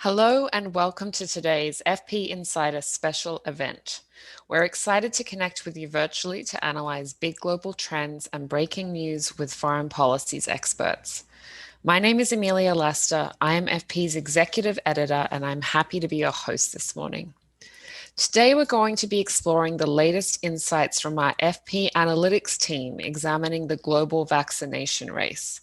Hello and welcome to today's FP Insider special event. We're excited to connect with you virtually to analyze big global trends and breaking news with foreign policies experts. My name is Amelia Lester. I am FP's executive editor, and I'm happy to be your host this morning. Today, we're going to be exploring the latest insights from our FP Analytics team examining the global vaccination race.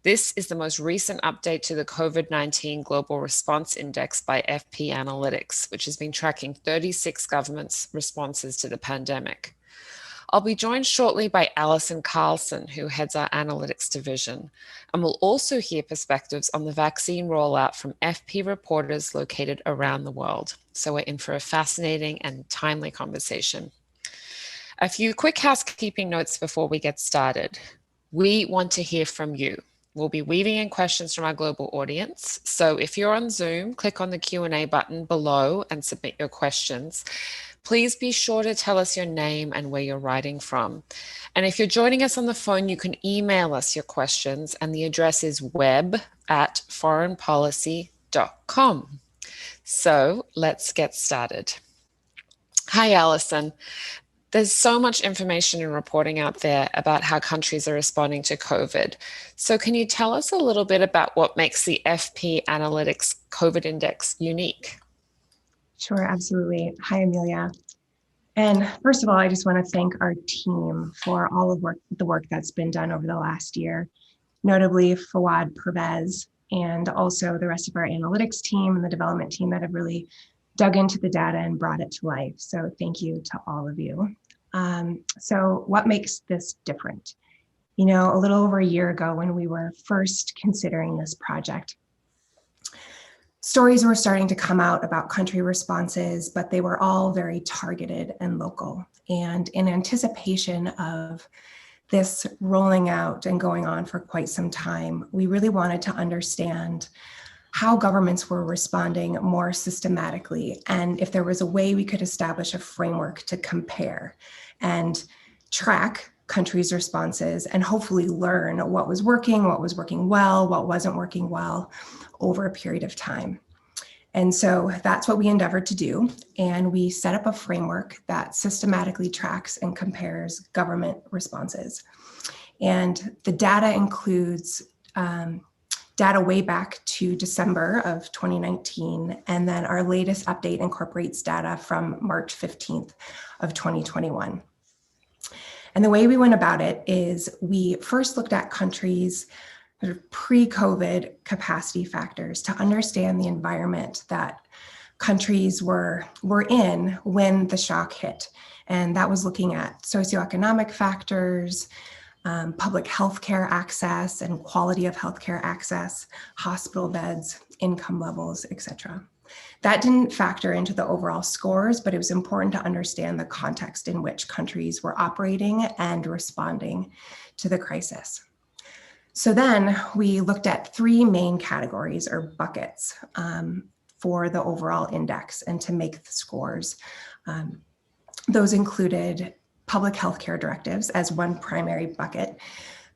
This is the most recent update to the COVID-19 Global Response Index by FP Analytics, which has been tracking 36 governments' responses to the pandemic. I'll be joined shortly by Alison Carlson, who heads our analytics division, and we'll also hear perspectives on the vaccine rollout from FP reporters located around the world. So we're in for a fascinating and timely conversation. A few quick housekeeping notes before we get started. We want to hear from you. We'll be weaving in questions from our global audience. So if you're on Zoom, click on the Q&A button below and submit your questions. Please be sure to tell us your name and where you're writing from. And if you're joining us on the phone, you can email us your questions, and the address is web@foreignpolicy.com. So let's get started. Hi, Alison. There's so much information and reporting out there about how countries are responding to COVID. So can you tell us a little bit about what makes the FP Analytics COVID Index unique? Sure, absolutely. Hi, Amelia. And first of all, I just want to thank our team for all of the work that's been done over the last year, notably Fawad Pervez, and also the rest of our analytics team and the development team that have really dug into the data and brought it to life. So thank you to all of you. So what makes this different? You know, a little over a year ago when we were first considering this project, stories were starting to come out about country responses, but they were all very targeted and local. And in anticipation of this rolling out and going on for quite some time, we really wanted to understand how governments were responding more systematically, and if there was a way we could establish a framework to compare and track countries' responses and hopefully learn what was working well, what wasn't working well over a period of time. And so that's what we endeavored to do. And we set up a framework that systematically tracks and compares government responses. And the data includes data way back to December of 2019. And then our latest update incorporates data from March 15th of 2021. And the way we went about it is we first looked at countries' sort of pre-COVID capacity factors to understand the environment that countries were in when the shock hit. And that was looking at socioeconomic factors, public healthcare access and quality of healthcare access, hospital beds, income levels, etc. That didn't factor into the overall scores, but it was important to understand the context in which countries were operating and responding to the crisis. So then we looked at three main categories or buckets for the overall index and to make the scores. Those included public healthcare directives as one primary bucket.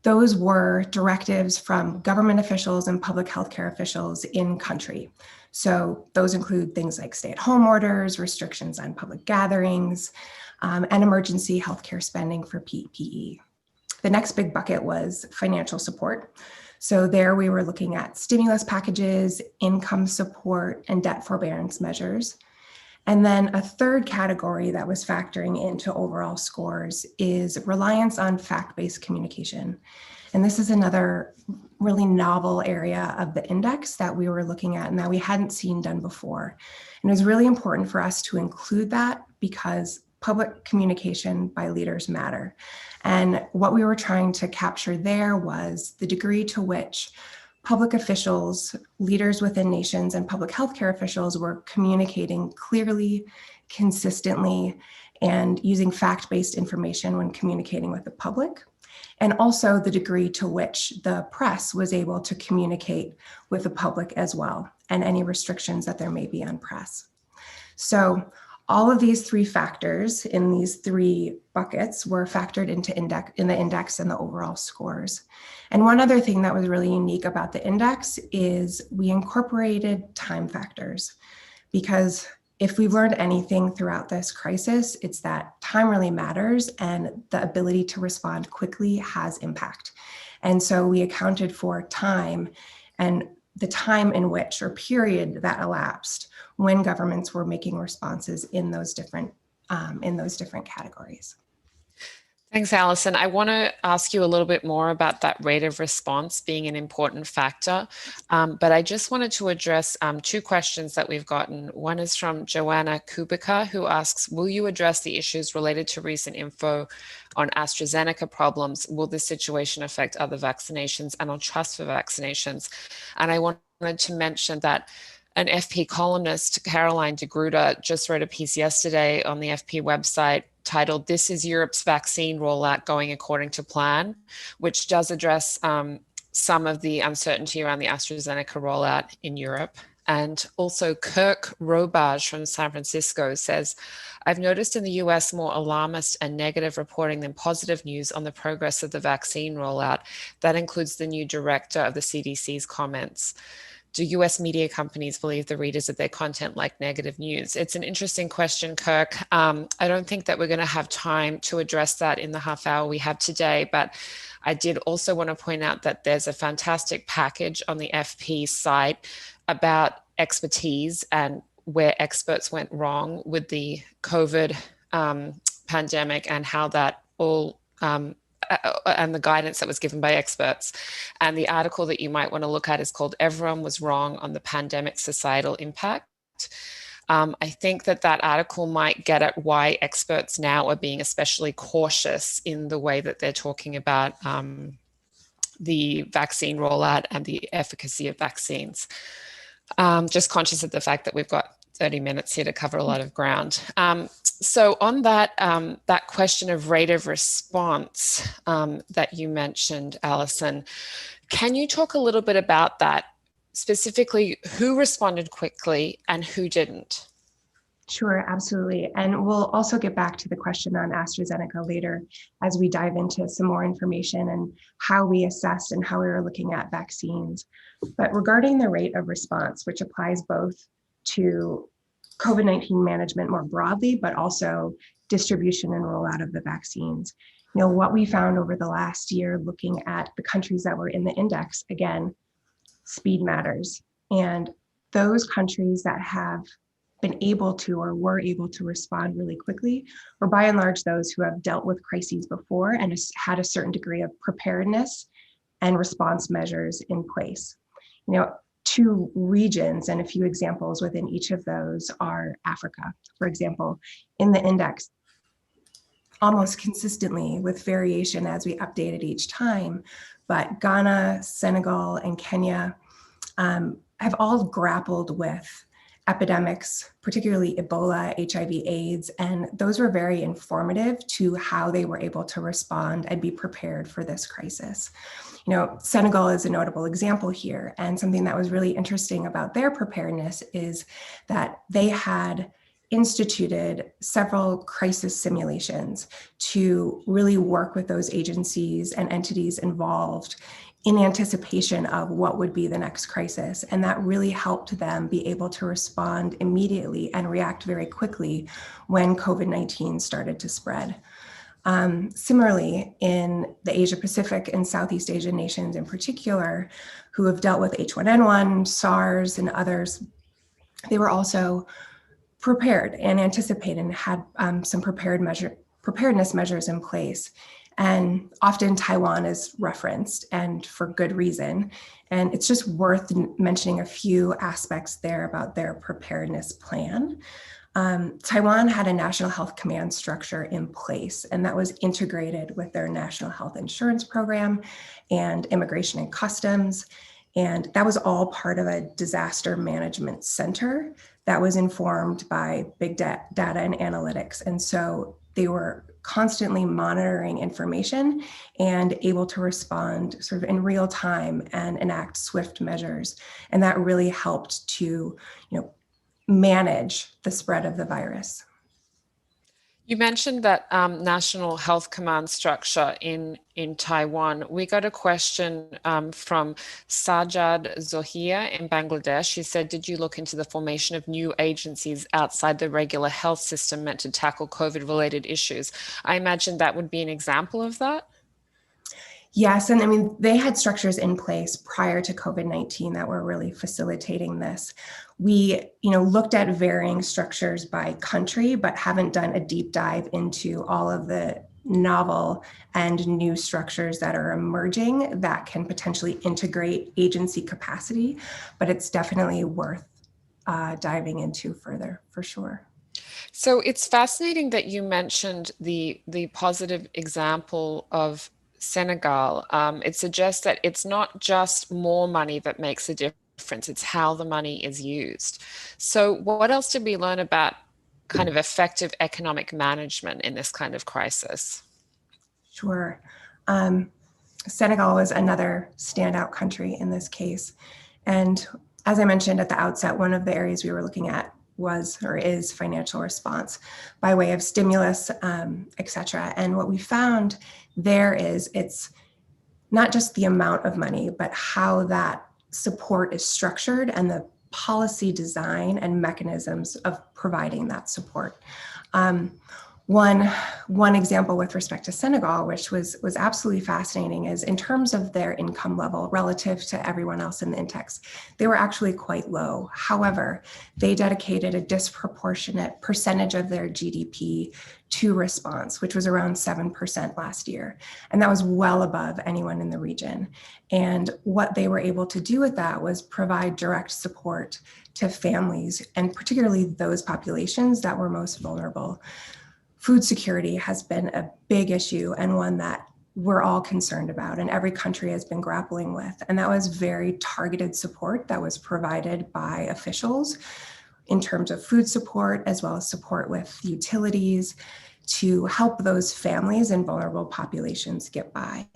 Those were directives from government officials and public healthcare officials in country. So those include things like stay-at-home orders, restrictions on public gatherings, and emergency healthcare spending for PPE. The next big bucket was financial support. So there we were looking at stimulus packages, income support, and debt forbearance measures. And then a third category that was factoring into overall scores is reliance on fact-based communication. And this is another really novel area of the index that we were looking at and that we hadn't seen done before. And it was really important for us to include that because public communication by leaders matter. And what we were trying to capture there was the degree to which public officials, leaders within nations, and public healthcare officials were communicating clearly, consistently, and using fact-based information when communicating with the public, and also the degree to which the press was able to communicate with the public as well, and any restrictions that there may be on press. So All of these three factors in these three buckets were factored into the index and the overall scores. And one other thing that was really unique about the index is we incorporated time factors, because if we've learned anything throughout this crisis, it's that time really matters and the ability to respond quickly has impact. And so we accounted for time and the time in which, or period that elapsed when governments were making responses in those different categories. Thanks, Alison. I want to ask you a little bit more about that rate of response being an important factor. But I just wanted to address two questions that we've gotten. One is from Joanna Kubica, who asks, will you address the issues related to recent info on AstraZeneca problems? Will this situation affect other vaccinations and on trust for vaccinations? And I wanted to mention that an FP columnist, Caroline de Gruyter, just wrote a piece yesterday on the FP website titled, "This is Europe's vaccine rollout going according to plan," which does address some of the uncertainty around the AstraZeneca rollout in Europe. And also Kirk Robage from San Francisco says, I've noticed in the US more alarmist and negative reporting than positive news on the progress of the vaccine rollout. That includes the new director of the CDC's comments. Do US media companies believe the readers of their content like negative news? It's an interesting question, Kirk. I don't think that we're going to have time to address that in the half hour we have today, but I did also want to point out that there's a fantastic package on the FP site about expertise and where experts went wrong with the COVID pandemic and how that all and the guidance that was given by experts. And the article that you might want to look at is called "Everyone Was Wrong on the Pandemic Societal Impact." I think that that article might get at why experts now are being especially cautious in the way that they're talking about the vaccine rollout and the efficacy of vaccines. Just conscious of the fact that we've got 30 minutes here to cover a lot of ground. So on that, that question of rate of response that you mentioned, Alison, can you talk a little bit about that? Specifically, who responded quickly and who didn't? Sure, absolutely. And we'll also get back to the question on AstraZeneca later as we dive into some more information and how we assessed and how we were looking at vaccines. But regarding the rate of response, which applies both to COVID-19 management more broadly, but also distribution and rollout of the vaccines. You know, what we found over the last year, looking at the countries that were in the index, again, speed matters. And those countries that have been able to or were able to respond really quickly were by and large those who have dealt with crises before and had a certain degree of preparedness and response measures in place. You know, two regions and a few examples within each of those are Africa, for example, in the index, almost consistently with variation as we updated each time, but Ghana, Senegal, and Kenya have all grappled with epidemics, particularly Ebola, HIV/AIDS, and those were very informative to how they were able to respond and be prepared for this crisis. You know, Senegal is a notable example here, and something that was really interesting about their preparedness is that they had instituted several crisis simulations to really work with those agencies and entities involved in anticipation of what would be the next crisis. And that really helped them be able to respond immediately and react very quickly when COVID-19 started to spread. Similarly, in the Asia Pacific and Southeast Asian nations in particular, who have dealt with H1N1, SARS, and others, they were also prepared and anticipated and had some preparedness measures in place. And often Taiwan is referenced, and for good reason. And it's just worth mentioning a few aspects there about their preparedness plan. Taiwan had a national health command structure in place, and that was integrated with their national health insurance program and immigration and customs. And that was all part of a disaster management center that was informed by big data and analytics. And so they were constantly monitoring information and able to respond sort of in real time and enact swift measures. And that really helped to, manage the spread of the virus. You mentioned that national health command structure in Taiwan. We got a question from Sajad Zohir in Bangladesh. He said, "Did you look into the formation of new agencies outside the regular health system meant to tackle COVID-related issues?" I imagine that would be an example of that. Yes, and I mean, they had structures in place prior to COVID-19 that were really facilitating this. We, looked at varying structures by country, but haven't done a deep dive into all of the novel and new structures that are emerging that can potentially integrate agency capacity, but it's definitely worth diving into further for sure. So it's fascinating that you mentioned the positive example of Senegal. It suggests that it's not just more money that makes a difference, it's how the money is used. So what else did we learn about kind of effective economic management in this kind of crisis? Sure. Um, Senegal was another standout country in this case. And as I mentioned at the outset, one of the areas we were looking at was or is financial response by way of stimulus, et cetera. And what we found there is it's not just the amount of money, but how that support is structured and the policy design and mechanisms of providing that support. Um, one one example with respect to Senegal, which was absolutely fascinating, is in terms of their income level relative to everyone else in the index, they were actually quite low. However, they dedicated a disproportionate percentage of their GDP to response, which was around 7% last year. And that was well above anyone in the region. And what they were able to do with that was provide direct support to families, and particularly those populations that were most vulnerable. Food security has been a big issue and one that we're all concerned about and every country has been grappling with. And that was very targeted support that was provided by officials in terms of food support, as well as support with utilities to help those families and vulnerable populations get by.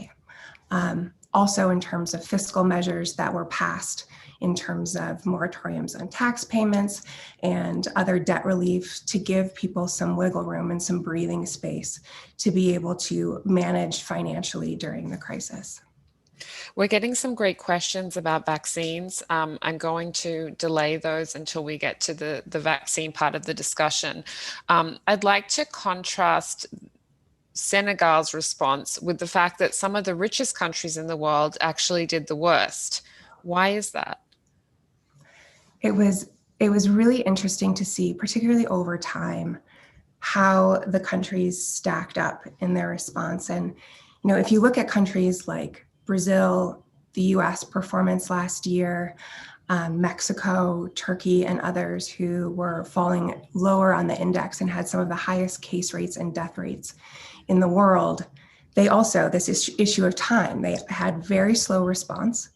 Also in terms of fiscal measures that were passed in terms of moratoriums on tax payments and other debt relief to give people some wiggle room and some breathing space to be able to manage financially during the crisis. We're getting some great questions about vaccines. I'm going to delay those until we get to the vaccine part of the discussion. I'd like to contrast Senegal's response with the fact that some of the richest countries in the world actually did the worst. Why is that? It was it was really interesting to see, particularly over time, how the countries stacked up in their response. And if you look at countries like Brazil, the US performance last year, Mexico, Turkey, and others who were falling lower on the index and had some of the highest case rates and death rates in the world, they also, this issue of time, they had very slow response.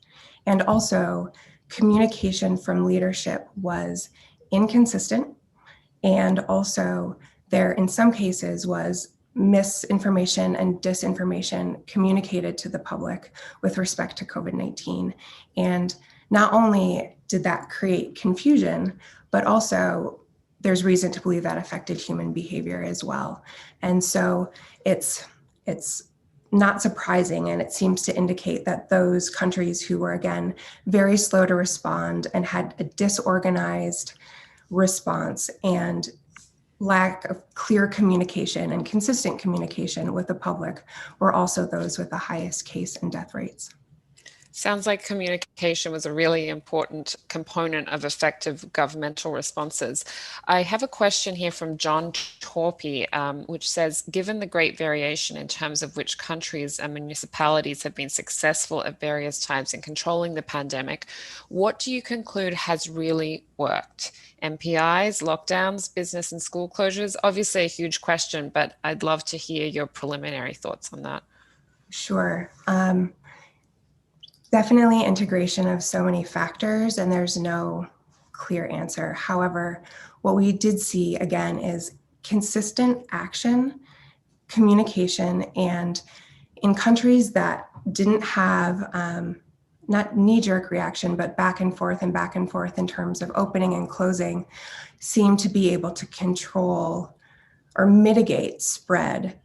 And also, communication from leadership was inconsistent. And also, there, in some cases, was misinformation and disinformation communicated to the public with respect to COVID-19. And not only did that create confusion, but also there's reason to believe that affected human behavior as well. And so it's not surprising, and it seems to indicate that those countries who were, again, very slow to respond and had a disorganized response and lack of clear communication and consistent communication with the public were also those with the highest case and death rates. Sounds like communication was a really important component of effective governmental responses. I have a question here from John Torpy, which says, given the great variation in terms of which countries and municipalities have been successful at various times in controlling the pandemic, what do you conclude has really worked? MPIs, lockdowns, business and school closures? Obviously a huge question, but I'd love to hear your preliminary thoughts on that. Sure. Definitely integration of so many factors, and there's no clear answer. However, what we did see again is consistent action, communication, and in countries that didn't have not knee-jerk reaction, but back and forth in terms of opening and closing, seemed to be able to control or mitigate spread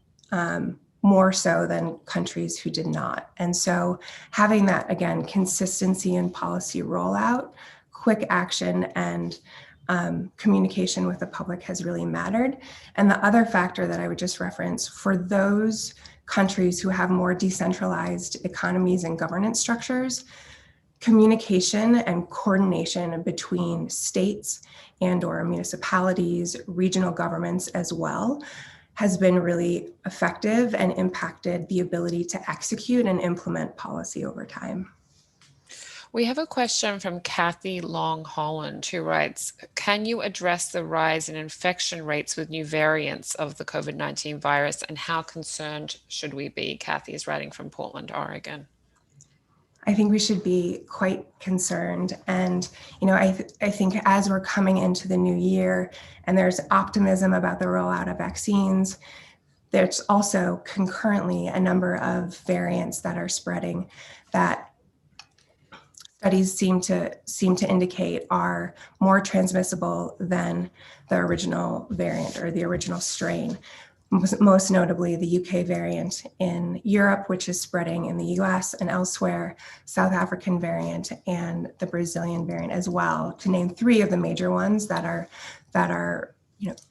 more so than countries who did not. And so having that, again, consistency in policy rollout, quick action, and communication with the public has really mattered. And the other factor that I would just reference, for those countries who have more decentralized economies and governance structures, communication and coordination between states and or municipalities, regional governments as well, has been really effective and impacted the ability to execute and implement policy over time. We have a question from Kathy Long Holland, who writes, can you address the rise in infection rates with new variants of the COVID-19 virus, and how concerned should we be? Kathy is writing from Portland, Oregon. I think we should be quite concerned. And, I think as we're coming into the new year and there's optimism about the rollout of vaccines, there's also concurrently a number of variants that are spreading that studies seem to indicate are more transmissible than the original variant or the original strain. Most notably the UK variant in Europe, which is spreading in the US and elsewhere, South African variant, and the Brazilian variant as well, to name three of the major ones that are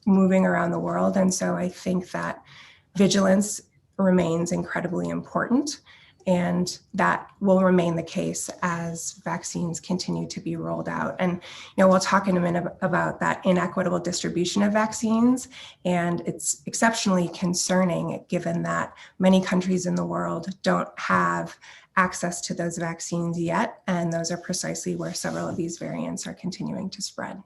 moving around the world. And so I think that vigilance remains incredibly important, and that will remain the case as vaccines continue to be rolled out. And we'll talk in a minute about that inequitable distribution of vaccines, and it's exceptionally concerning given that many countries in the world don't have access to those vaccines yet, and those are precisely where several of these variants are continuing to spread.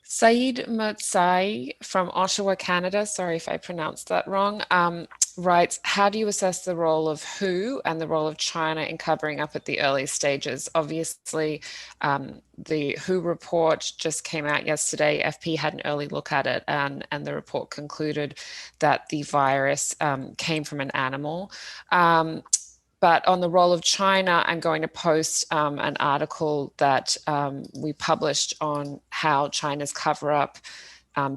Saeed Mirtsai from Ottawa, Canada, sorry if I pronounced that wrong, writes, how do you assess the role of WHO and the role of China in covering up at the early stages? Obviously, the WHO report just came out yesterday. FP had an early look at it, and the report concluded that the virus came from an animal. But on the role of China, I'm going to post an article that we published on how China's cover-up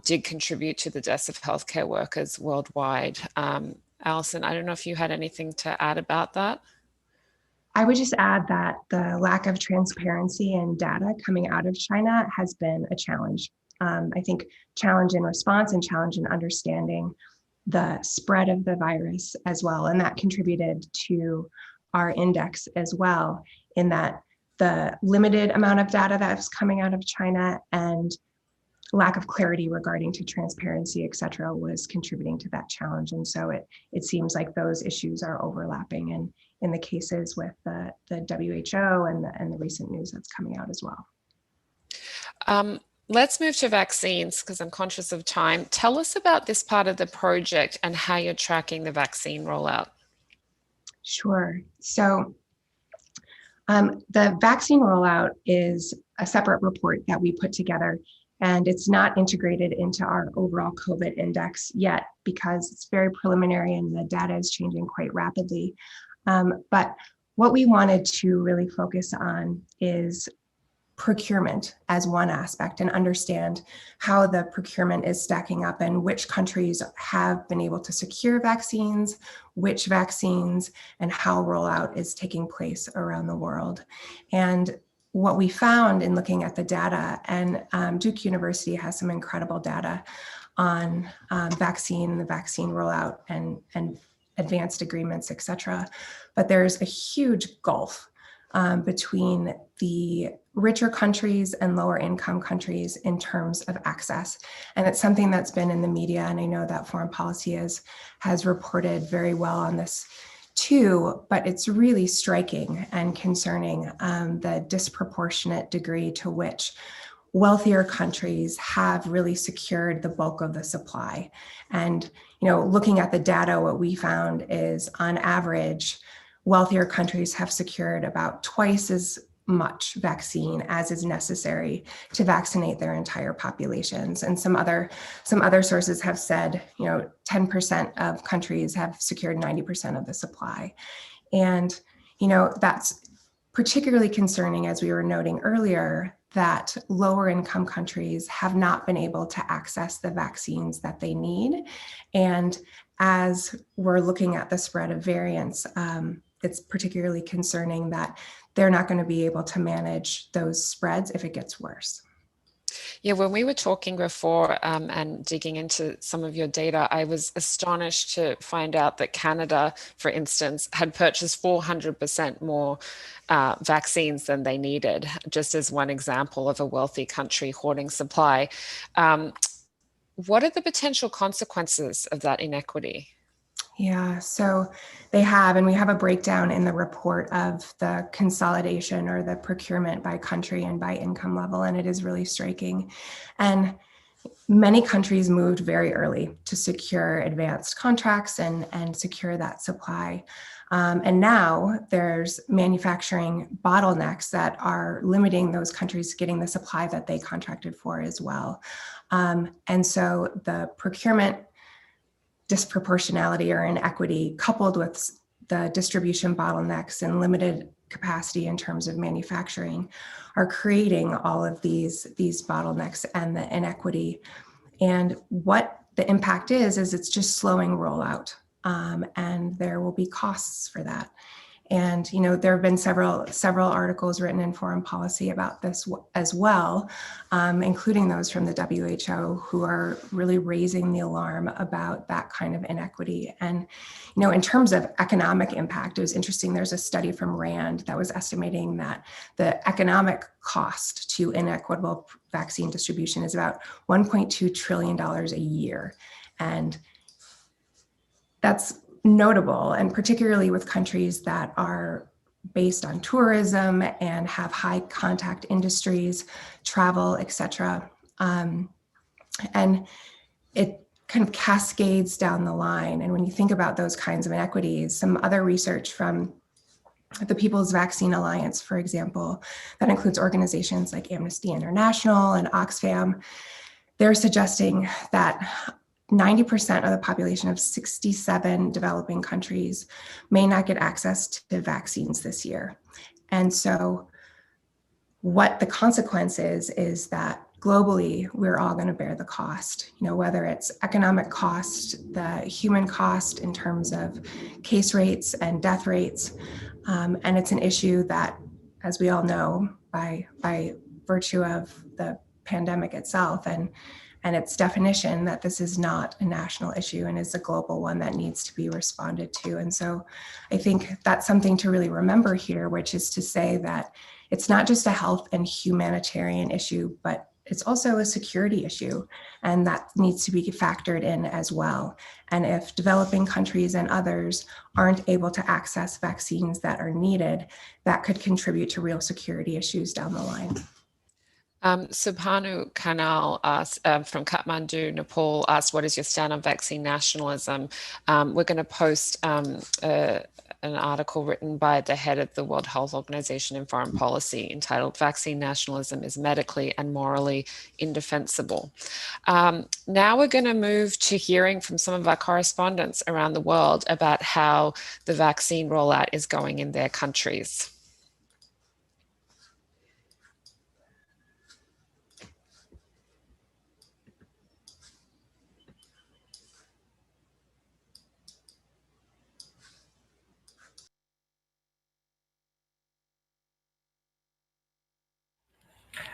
did contribute to the deaths of healthcare workers worldwide. Alison, I don't know if you had anything to add about that. I would just add that the lack of transparency and data coming out of China has been a challenge. I think challenge in response and challenge in understanding the spread of the virus as well. And that contributed to our index as well, in that the limited amount of data that's coming out of China and lack of clarity regarding to transparency, et cetera, was contributing to that challenge. And so it seems like those issues are overlapping in the cases with the WHO and the recent news that's coming out as well. Let's move to vaccines because I'm conscious of time. Tell us about this part of the project and how you're tracking the vaccine rollout. Sure. So the vaccine rollout is a separate report that we put together, and it's not integrated into our overall COVID index yet because it's very preliminary and the data is changing quite rapidly. But what we wanted to really focus on is procurement as one aspect and understand how the procurement is stacking up and which countries have been able to secure vaccines, which vaccines, and how rollout is taking place around the world. And what we found in looking at the data, and Duke University has some incredible data on the vaccine rollout and advanced agreements, et cetera, but there's a huge gulf between the richer countries and lower income countries in terms of access. And it's something that's been in the media, and I know that Foreign Policy has reported very well on this too, but it's really striking and concerning the disproportionate degree to which wealthier countries have really secured the bulk of the supply. And looking at the data, what we found is on average, wealthier countries have secured about twice as much vaccine as is necessary to vaccinate their entire populations. And some other sources have said, 10% of countries have secured 90% of the supply. And, that's particularly concerning, as we were noting earlier, that lower income countries have not been able to access the vaccines that they need. And as we're looking at the spread of variants, it's particularly concerning that they're not going to be able to manage those spreads if it gets worse. Yeah, when we were talking before and digging into some of your data, I was astonished to find out that Canada, for instance, had purchased 400% more vaccines than they needed, just as one example of a wealthy country hoarding supply. Um, what are the potential consequences of that inequity? Yeah, so they have, and we have a breakdown in the report of the consolidation or the procurement by country and by income level, and it is really striking. And many countries moved very early to secure advanced contracts and secure that supply. And now there's manufacturing bottlenecks that are limiting those countries getting the supply that they contracted for as well. And so the procurement disproportionality or inequity coupled with the distribution bottlenecks and limited capacity in terms of manufacturing are creating all of these bottlenecks and the inequity. And what the impact is it's just slowing rollout. And there will be costs for that. And there have been several articles written in Foreign Policy about this as well, including those from the WHO, who are really raising the alarm about that kind of inequity. And in terms of economic impact, it was interesting. There's a study from RAND that was estimating that the economic cost to inequitable vaccine distribution is about $1.2 trillion a year, and that's notable, and particularly with countries that are based on tourism and have high contact industries, travel, et cetera. And it kind of cascades down the line. And when you think about those kinds of inequities, some other research from the People's Vaccine Alliance, for example, that includes organizations like Amnesty International and Oxfam, they're suggesting that 90% of the population of 67 developing countries may not get access to vaccines this year. And so what the consequence is that globally, we're all going to bear the cost, whether it's economic cost, the human cost in terms of case rates and death rates. And it's an issue that, as we all know, by virtue of the pandemic itself and its definition, that this is not a national issue and is a global one that needs to be responded to. And so I think that's something to really remember here, which is to say that it's not just a health and humanitarian issue, but it's also a security issue, and that needs to be factored in as well. And if developing countries and others aren't able to access vaccines that are needed, that could contribute to real security issues down the line. Subhanu Kanal asked, from Kathmandu, Nepal, asked, what is your stand on vaccine nationalism? We're going to post an article written by the head of the World Health Organization in Foreign Policy entitled Vaccine Nationalism is Medically and Morally Indefensible. Now we're going to move to hearing from some of our correspondents around the world about how the vaccine rollout is going in their countries.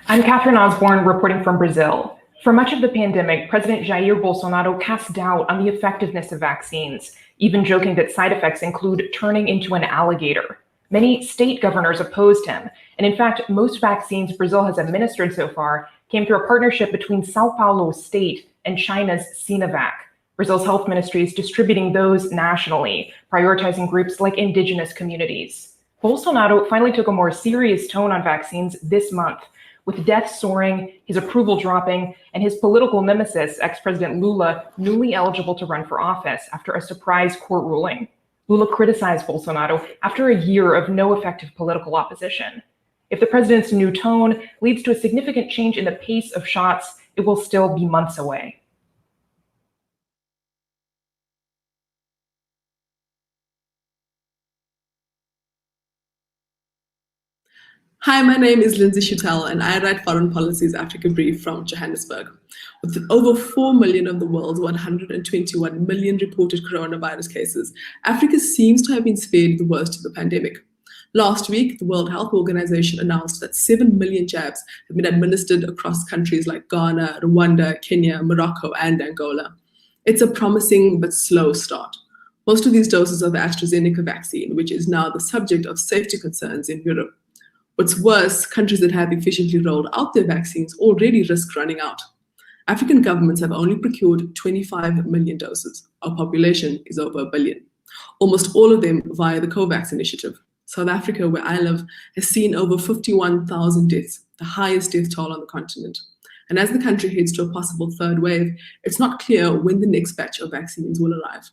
I'm Catherine Osborne, reporting from Brazil. For much of the pandemic, President Jair Bolsonaro cast doubt on the effectiveness of vaccines, even joking that side effects include turning into an alligator. Many state governors opposed him, and in fact, most vaccines Brazil has administered so far came through a partnership between Sao Paulo State and China's Sinovac. Brazil's health ministry is distributing those nationally, prioritizing groups like indigenous communities. Bolsonaro finally took a more serious tone on vaccines this month, with deaths soaring, his approval dropping, and his political nemesis, ex-President Lula, newly eligible to run for office after a surprise court ruling. Lula criticized Bolsonaro after a year of no effective political opposition. If the president's new tone leads to a significant change in the pace of shots, it will still be months away. Hi, my name is Lindsay Schutel, and I write Foreign Policy's Africa Brief from Johannesburg. With over 4 million of the world's 121 million reported coronavirus cases, Africa seems to have been spared the worst of the pandemic. Last week, the World Health Organization announced that 7 million jabs have been administered across countries like Ghana, Rwanda, Kenya, Morocco, and Angola. It's a promising but slow start. Most of these doses are the AstraZeneca vaccine, which is now the subject of safety concerns in Europe. What's worse, countries that have efficiently rolled out their vaccines already risk running out. African governments have only procured 25 million doses. Our population is over a billion, almost all of them via the COVAX initiative. South Africa, where I live, has seen over 51,000 deaths, the highest death toll on the continent. And as the country heads to a possible third wave, it's not clear when the next batch of vaccines will arrive.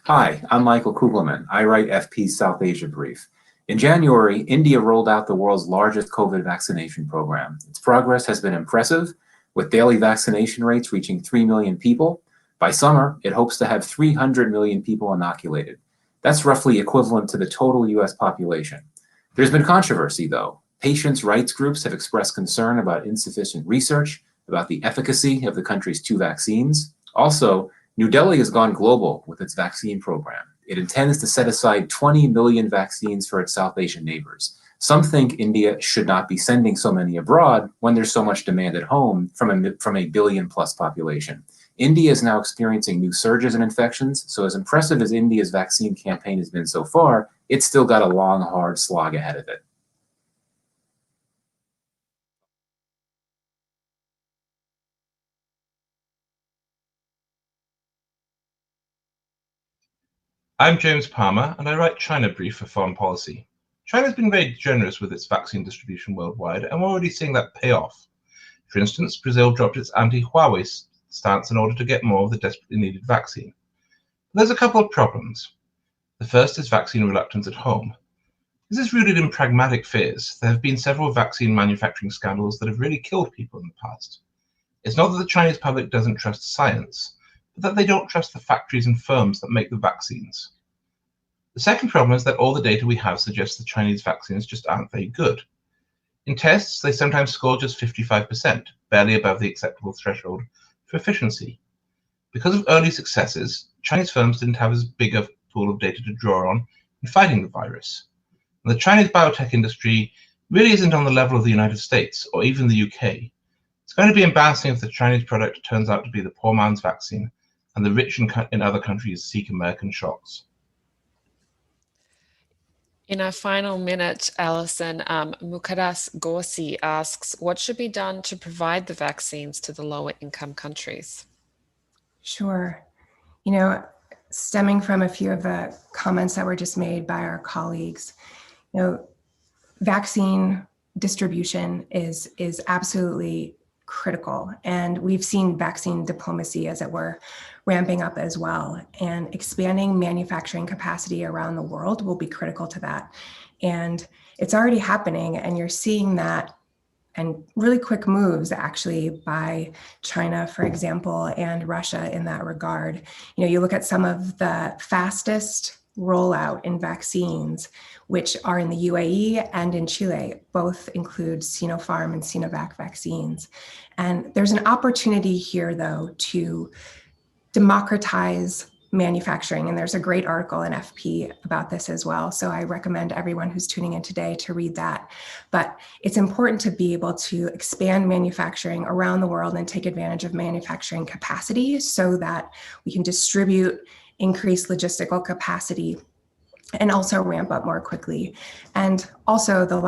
Hi, I'm Michael Kugelman. I write FP's South Asia Brief. In January, India rolled out the world's largest COVID vaccination program. Its progress has been impressive, with daily vaccination rates reaching 3 million people. By summer, it hopes to have 300 million people inoculated. That's roughly equivalent to the total US population. There's been controversy, though. Patients' rights groups have expressed concern about insufficient research, about the efficacy of the country's 2 vaccines. Also, New Delhi has gone global with its vaccine program. It intends to set aside 20 million vaccines for its South Asian neighbors. Some think India should not be sending so many abroad when there's so much demand at home from a billion-plus population. India is now experiencing new surges in infections, so as impressive as India's vaccine campaign has been so far, it's still got a long, hard slog ahead of it. I'm James Palmer, and I write China Brief for Foreign Policy. China's been very generous with its vaccine distribution worldwide, and we're already seeing that pay off. For instance, Brazil dropped its anti-Huawei stance in order to get more of the desperately needed vaccine. But there's a couple of problems. The first is vaccine reluctance at home. This is rooted in pragmatic fears. There have been several vaccine manufacturing scandals that have really killed people in the past. It's not that the Chinese public doesn't trust science, but that they don't trust the factories and firms that make the vaccines. The second problem is that all the data we have suggests the Chinese vaccines just aren't very good. In tests, they sometimes score just 55%, barely above the acceptable threshold for efficiency. Because of early successes, Chinese firms didn't have as big a pool of data to draw on in fighting the virus. And the Chinese biotech industry really isn't on the level of the United States or even the UK. It's going to be embarrassing if the Chinese product turns out to be the poor man's vaccine and the rich in other countries seek American shots. In our final minute, Alison, Mukadas Gorsi asks, what should be done to provide the vaccines to the lower income countries? Sure. Stemming from a few of the comments that were just made by our colleagues, vaccine distribution is absolutely critical. And we've seen vaccine diplomacy, as it were, ramping up as well. And expanding manufacturing capacity around the world will be critical to that. And it's already happening, and you're seeing that, and really quick moves actually by China, for example, and Russia in that regard. You look at some of the fastest rollout in vaccines, which are in the UAE and in Chile. Both include Sinopharm and Sinovac vaccines. And there's an opportunity here, though, to democratize manufacturing. And there's a great article in FP about this as well. So I recommend everyone who's tuning in today to read that. But it's important to be able to expand manufacturing around the world and take advantage of manufacturing capacity so that we can distribute, increase logistical capacity, and also ramp up more quickly. And also the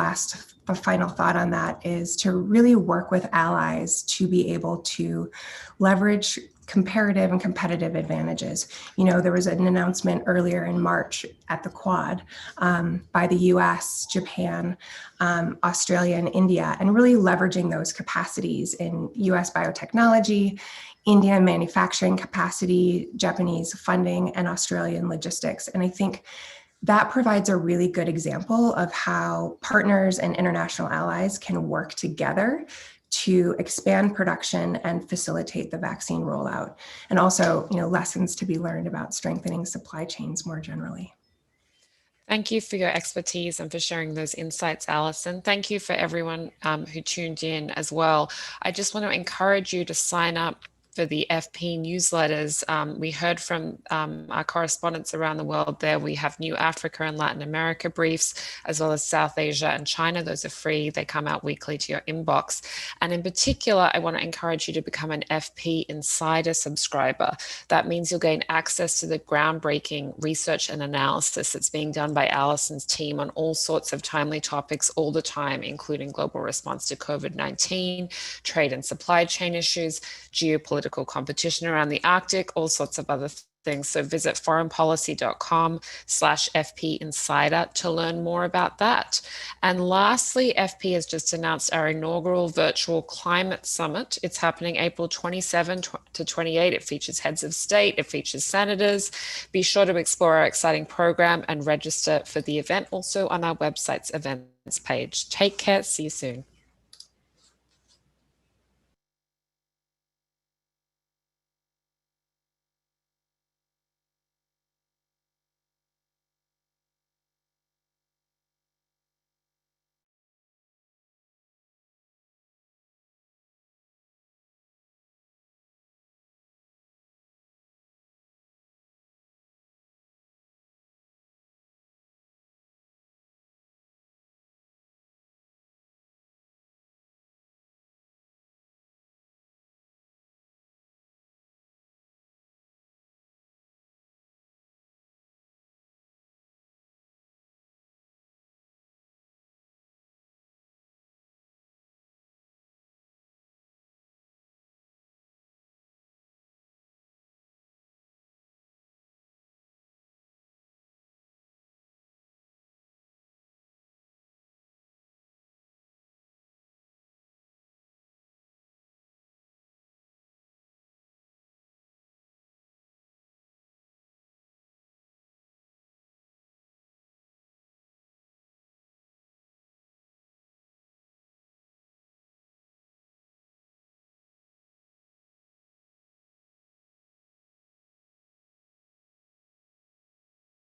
final thought on that is to really work with allies to be able to leverage comparative and competitive advantages. There was an announcement earlier in March at the Quad by the US, Japan, Australia, and India, and really leveraging those capacities in US biotechnology, Indian manufacturing capacity, Japanese funding, and Australian logistics. And I think that provides a really good example of how partners and international allies can work together to expand production and facilitate the vaccine rollout, and also, lessons to be learned about strengthening supply chains more generally. Thank you for your expertise and for sharing those insights, Alison. Thank you for everyone who tuned in as well. I just want to encourage you to sign up for the FP newsletters. We heard from our correspondents around the world there. We have new Africa and Latin America briefs, as well as South Asia and China. Those are free. They come out weekly to your inbox. And in particular, I want to encourage you to become an FP Insider subscriber. That means you'll gain access to the groundbreaking research and analysis that's being done by Alison's team on all sorts of timely topics all the time, including global response to COVID-19, trade and supply chain issues, geopolitical competition around the Arctic, all sorts of other things. So visit foreignpolicy.com/FP Insider to learn more about that. And lastly, FP has just announced our inaugural virtual climate summit. It's happening April 27 to 28. It features heads of state, it features senators. Be sure to explore our exciting program and register for the event also on our website's events page. Take care. See you soon.